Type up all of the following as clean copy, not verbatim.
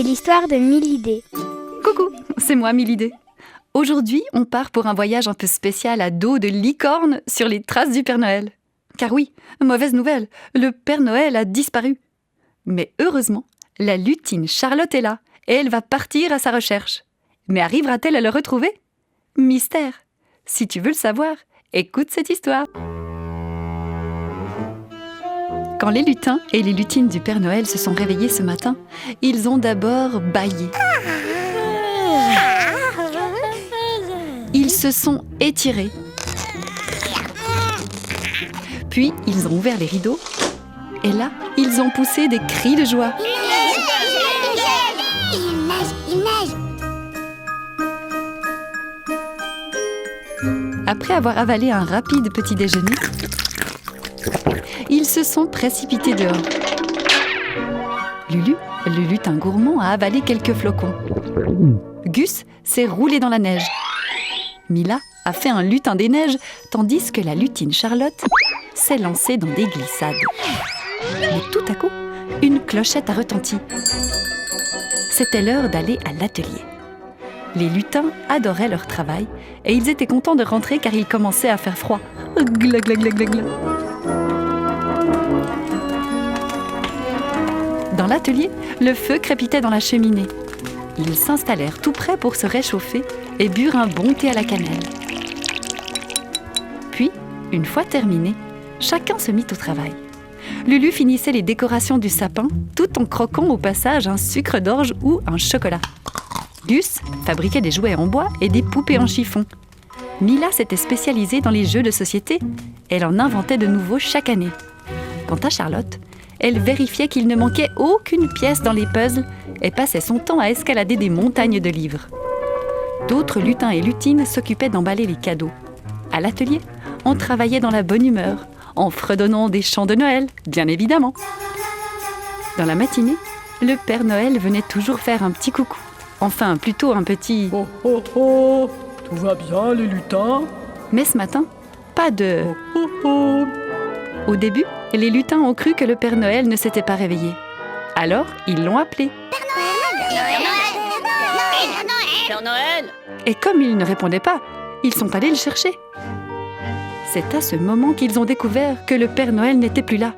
C'est l'histoire de 1000 idées. Coucou, c'est moi Milidée. Aujourd'hui, on part pour un voyage un peu spécial à dos de licorne sur les traces du Père Noël. Car oui, mauvaise nouvelle, le Père Noël a disparu. Mais heureusement, la lutine Charlotte est là et elle va partir à sa recherche. Mais arrivera-t-elle à le retrouver ? Mystère. Si tu veux le savoir, écoute cette histoire. Quand les lutins et les lutines du Père Noël se sont réveillés ce matin, ils ont d'abord bâillé. Ils se sont étirés. Puis, ils ont ouvert les rideaux. Et là, ils ont poussé des cris de joie. Il neige. Après avoir avalé un rapide petit déjeuner, ils se sont précipités dehors. Lulu, le lutin gourmand, a avalé quelques flocons. Gus s'est roulé dans la neige. Mila a fait un lutin des neiges, tandis que la lutine Charlotte s'est lancée dans des glissades. Mais tout à coup, une clochette a retenti. C'était l'heure d'aller à l'atelier. Les lutins adoraient leur travail et ils étaient contents de rentrer car il commençait à faire froid. Gla gla gla gla gla. Dans l'atelier, le feu crépitait dans la cheminée. Ils s'installèrent tout près pour se réchauffer et burent un bon thé à la cannelle. Puis, une fois terminé, chacun se mit au travail. Lulu finissait les décorations du sapin tout en croquant au passage un sucre d'orge ou un chocolat. Gus fabriquait des jouets en bois et des poupées en chiffon. Mila s'était spécialisée dans les jeux de société. Elle en inventait de nouveaux chaque année. Quant à Charlotte, elle vérifiait qu'il ne manquait aucune pièce dans les puzzles et passait son temps à escalader des montagnes de livres. D'autres lutins et lutines s'occupaient d'emballer les cadeaux. À l'atelier, on travaillait dans la bonne humeur, en fredonnant des chants de Noël, bien évidemment. Dans la matinée, le Père Noël venait toujours faire un petit coucou. Enfin, plutôt un petit « Oh oh oh, tout va bien les lutins ?» Mais ce matin, pas de « Oh oh !» Au début, les lutins ont cru que le Père Noël ne s'était pas réveillé. Alors, ils l'ont appelé. Père Noël. Et comme il ne répondait pas, ils sont allés le chercher. C'est à ce moment qu'ils ont découvert que le Père Noël n'était plus là.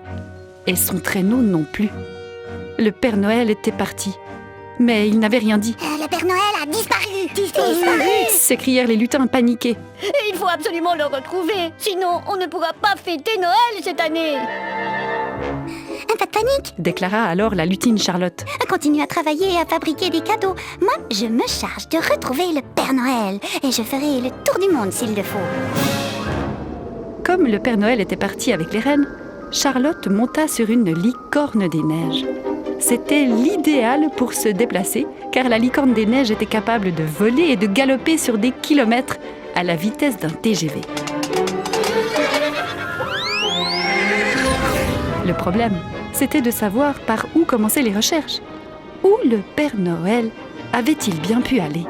Et son traîneau non plus. Le Père Noël était parti. Mais il n'avait rien dit. Le Père Noël a disparu. S'écrièrent les lutins paniqués. Il faut absolument le retrouver. Sinon, on ne pourra pas fêter Noël cette année. Pas de panique. Déclara alors la lutine Charlotte. Continue à travailler et à fabriquer des cadeaux. Moi, je me charge de retrouver le Père Noël. Et je ferai le tour du monde s'il le faut. Comme le Père Noël était parti avec les reines, Charlotte monta sur une licorne des neiges. C'était l'idéal pour se déplacer, car la licorne des neiges était capable de voler et de galoper sur des kilomètres à la vitesse d'un TGV. Le problème, c'était de savoir par où commencer les recherches. Où le Père Noël avait-il bien pu aller ?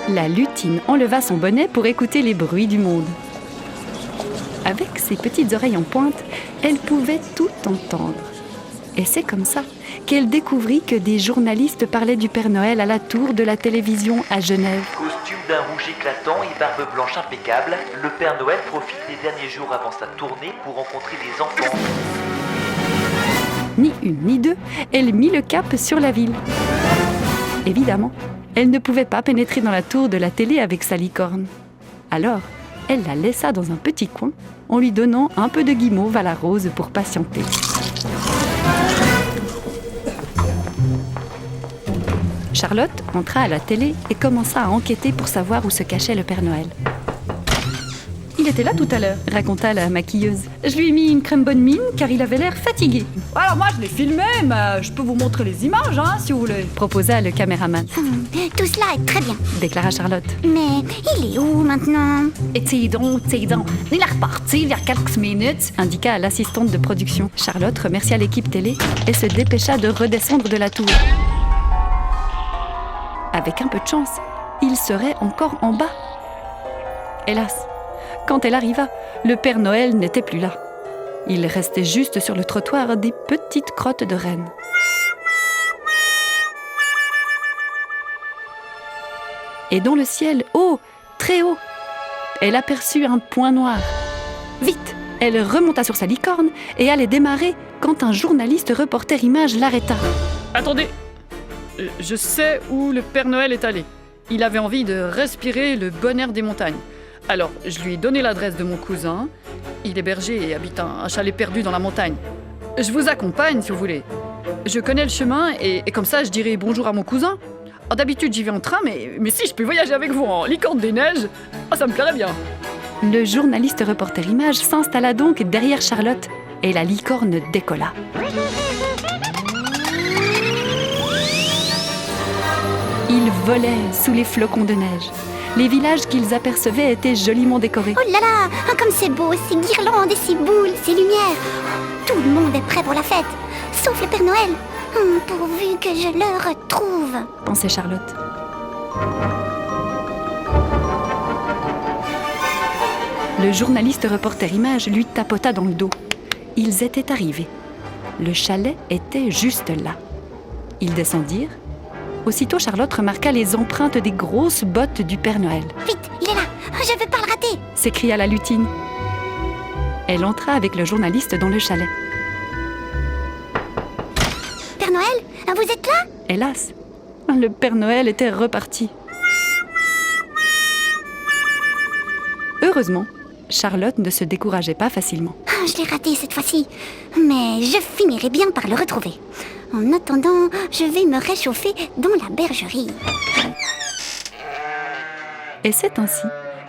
La lutine enleva son bonnet pour écouter les bruits du monde. Avec ses petites oreilles en pointe, elle pouvait tout entendre. Et c'est comme ça qu'elle découvrit que des journalistes parlaient du Père Noël à la tour de la télévision à Genève. Costume d'un rouge éclatant et barbe blanche impeccable, le Père Noël profite des derniers jours avant sa tournée pour rencontrer des enfants. Ni une ni deux, elle mit le cap sur la ville. Évidemment, elle ne pouvait pas pénétrer dans la tour de la télé avec sa licorne. Alors, elle la laissa dans un petit coin en lui donnant un peu de guimauve à la rose pour patienter. Charlotte entra à la télé et commença à enquêter pour savoir où se cachait le Père Noël. « Il était là tout à l'heure », raconta la maquilleuse. « Je lui ai mis une crème bonne mine car il avait l'air fatigué. » « Alors moi je l'ai filmé, mais je peux vous montrer les images si vous voulez. » proposa le caméraman. Tout cela est très bien. Déclara Charlotte. Mais il est où maintenant? Et c'est donc, il est reparti vers quelques minutes, indiqua l'assistante de production. Charlotte remercia l'équipe télé et se dépêcha de redescendre de la tour. Avec un peu de chance, il serait encore en bas. Hélas, quand elle arriva, le Père Noël n'était plus là. Il restait juste sur le trottoir des petites crottes de rennes. Et dans le ciel, haut, très haut, elle aperçut un point noir. Vite, elle remonta sur sa licorne et allait démarrer quand un journaliste reporter image l'arrêta. Attendez, je sais où le Père Noël est allé. Il avait envie de respirer le bon air des montagnes. Alors, je lui ai donné l'adresse de mon cousin. Il est berger et habite un chalet perdu dans la montagne. Je vous accompagne si vous voulez. Je connais le chemin et comme ça, je dirai bonjour à mon cousin. D'habitude, j'y vais en train, mais si je peux voyager avec vous en licorne des neiges, ça me plairait bien. Le journaliste reporter image s'installa donc derrière Charlotte et la licorne décolla. Ils volaient sous les flocons de neige. Les villages qu'ils apercevaient étaient joliment décorés. Oh là là, comme c'est beau, ces guirlandes et ces boules, ces lumières. Tout le monde est prêt pour la fête, sauf le Père Noël. Pourvu que je le retrouve, pensait Charlotte. Le journaliste reporter image lui tapota dans le dos. Ils étaient arrivés. Le chalet était juste là. Ils descendirent. Aussitôt, Charlotte remarqua les empreintes des grosses bottes du Père Noël. Vite, il est là, je ne veux pas le rater, s'écria la lutine. Elle entra avec le journaliste dans le chalet. Père Noël, vous êtes là? Hélas, le Père Noël était reparti. Heureusement, Charlotte ne se décourageait pas facilement. Je l'ai raté cette fois-ci, mais je finirai bien par le retrouver. En attendant, je vais me réchauffer dans la bergerie. Et c'est ainsi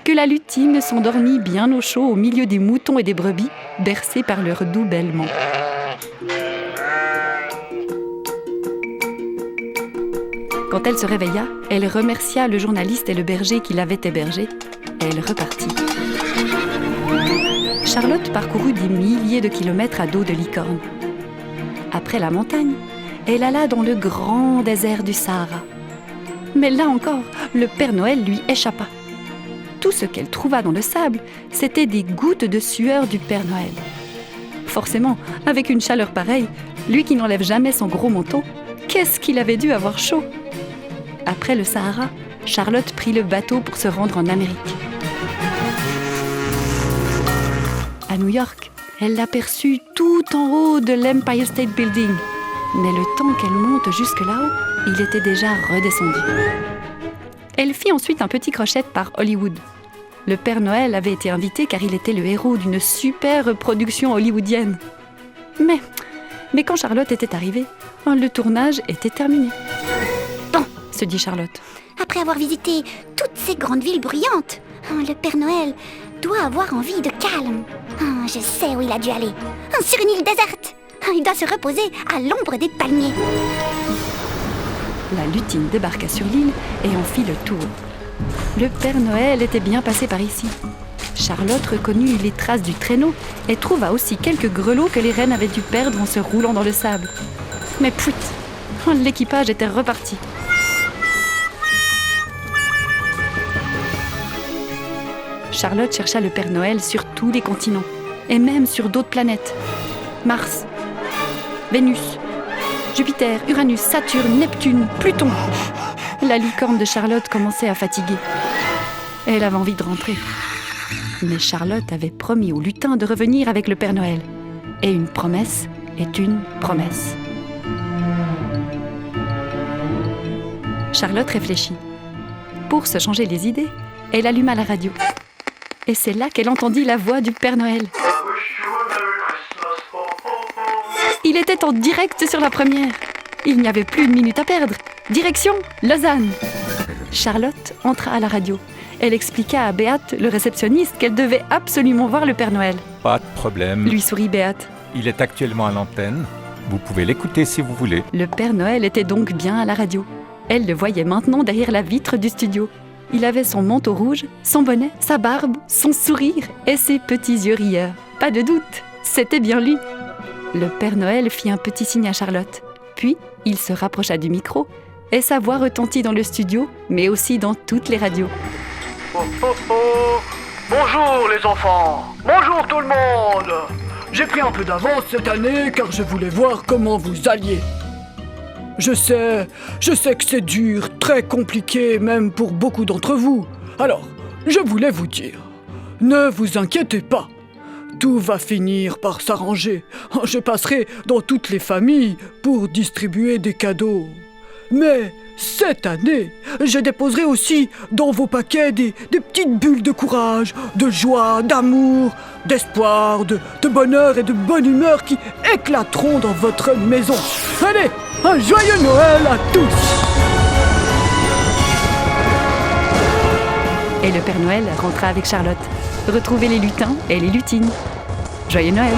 que la lutine s'endormit bien au chaud au milieu des moutons et des brebis, bercés par leur doux bêlement. Quand elle se réveilla, elle remercia le journaliste et le berger qui l'avaient hébergée. Elle repartit. Charlotte parcourut des milliers de kilomètres à dos de licorne. Après la montagne, elle alla dans le grand désert du Sahara. Mais là encore, le Père Noël lui échappa. Tout ce qu'elle trouva dans le sable, c'était des gouttes de sueur du Père Noël. Forcément, avec une chaleur pareille, lui qui n'enlève jamais son gros manteau, qu'est-ce qu'il avait dû avoir chaud? Après le Sahara, Charlotte prit le bateau pour se rendre en Amérique. À New York, elle l'aperçut tout en haut de l'Empire State Building. Mais le temps qu'elle monte jusque là-haut, il était déjà redescendu. Elle fit ensuite un petit crochet par Hollywood. Le Père Noël avait été invité car il était le héros d'une super production hollywoodienne. Mais quand Charlotte était arrivée, le tournage était terminé. Bon, se dit Charlotte. Après avoir visité toutes ces grandes villes bruyantes, le Père Noël doit avoir envie de calme. Je sais où il a dû aller. Sur une île déserte. Il doit se reposer à l'ombre des palmiers. La lutine débarqua sur l'île et en fit le tour. Le Père Noël était bien passé par ici. Charlotte reconnut les traces du traîneau et trouva aussi quelques grelots que les rennes avaient dû perdre en se roulant dans le sable. Mais pfut, l'équipage était reparti. Charlotte chercha le Père Noël sur tous les continents, et même sur d'autres planètes. Mars, Vénus, Jupiter, Uranus, Saturne, Neptune, Pluton. La licorne de Charlotte commençait à fatiguer. Elle avait envie de rentrer. Mais Charlotte avait promis au lutin de revenir avec le Père Noël. Et une promesse est une promesse. Charlotte réfléchit. Pour se changer les idées, elle alluma la radio. Et c'est là qu'elle entendit la voix du Père Noël. Il était en direct sur la première. Il n'y avait plus une minute à perdre. Direction Lausanne. Charlotte entra à la radio. Elle expliqua à Béate, le réceptionniste, qu'elle devait absolument voir le Père Noël. Pas de problème. Lui sourit Béate. Il est actuellement à l'antenne. Vous pouvez l'écouter si vous voulez. Le Père Noël était donc bien à la radio. Elle le voyait maintenant derrière la vitre du studio. Il avait son manteau rouge, son bonnet, sa barbe, son sourire et ses petits yeux rieurs. Pas de doute, c'était bien lui. Le Père Noël fit un petit signe à Charlotte. Puis, il se rapprocha du micro et sa voix retentit dans le studio, mais aussi dans toutes les radios. Oh, oh, oh. Bonjour les enfants. Bonjour tout le monde. J'ai pris un peu d'avance cette année car je voulais voir comment vous alliez. Je sais que c'est dur, très compliqué même pour beaucoup d'entre vous. Alors, je voulais vous dire, ne vous inquiétez pas. Tout va finir par s'arranger. Je passerai dans toutes les familles pour distribuer des cadeaux. Mais cette année, je déposerai aussi dans vos paquets des petites bulles de courage, de joie, d'amour, d'espoir, de bonheur et de bonne humeur qui éclateront dans votre maison. Allez, un joyeux Noël à tous! Et le Père Noël rentra avec Charlotte, retrouver les lutins et les lutines. Joyeux Noël!